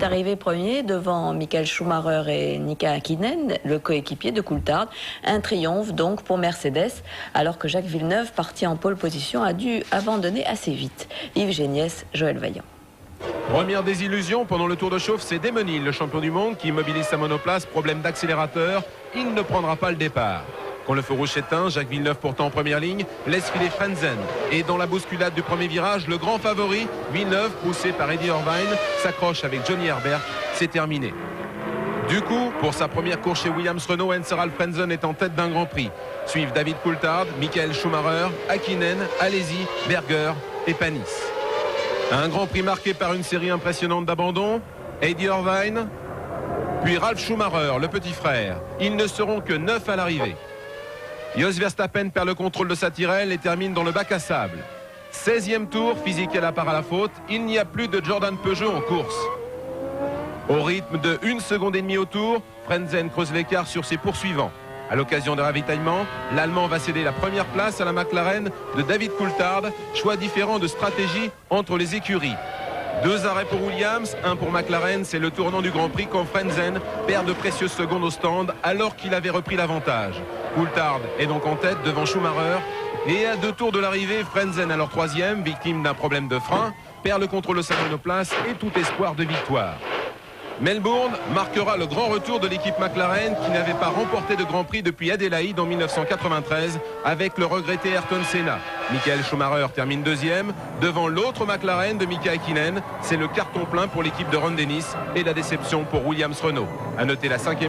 est arrivé premier devant Michael Schumacher et Mika Häkkinen, le coéquipier de Coulthard. Un triomphe donc pour Mercedes, alors que Jacques Villeneuve, parti en pole position, a dû abandonner assez vite. Yves Géniès, Joël Vaillant. Première désillusion pendant le Tour de Chauffe, c'est Demonil, le champion du monde, qui immobilise sa monoplace. Problème d'accélérateur, il ne prendra pas le départ. Quand le feu rouge s'éteint, Jacques Villeneuve, pourtant en première ligne, laisse filer Frentzen. Et dans la bousculade du premier virage, le grand favori, Villeneuve, poussé par Eddie Irvine, s'accroche avec Johnny Herbert. C'est terminé. Du coup, pour sa première course chez Williams Renault, Hens-Harald Frentzen est en tête d'un Grand Prix. Suivent David Coulthard, Michael Schumacher, Häkkinen, Alesi, Berger et Panis. Un Grand Prix marqué par une série impressionnante d'abandons. Eddie Irvine, puis Ralf Schumacher, le petit frère. Ils ne seront que 9 à l'arrivée. Jos Verstappen perd le contrôle de sa Tyrrell et termine dans le bac à sable. 16e tour, Fisichella part à la faute. Il n'y a plus de Jordan Peugeot en course. Au rythme de 1 seconde et demie au tour, Frentzen creuse l'écart sur ses poursuivants. À l'occasion des ravitaillements, l'Allemand va céder la première place à la McLaren de David Coulthard. Choix différent de stratégie entre les écuries. 2 arrêts pour Williams, 1 pour McLaren. C'est le tournant du Grand Prix quand Frentzen perd de précieuses secondes au stand alors qu'il avait repris l'avantage. Coulthard est donc en tête devant Schumacher. Et à 2 tours de l'arrivée, Frentzen, alors 3e, victime d'un problème de frein, perd le contrôle de sa monoplace et tout espoir de victoire. Melbourne marquera le grand retour de l'équipe McLaren qui n'avait pas remporté de Grand Prix depuis Adélaïde en 1993 avec le regretté Ayrton Senna. Michael Schumacher termine 2e devant l'autre McLaren de Mika Häkkinen. C'est le carton plein pour l'équipe de Ron Dennis et la déception pour Williams Renault. À noter la 5e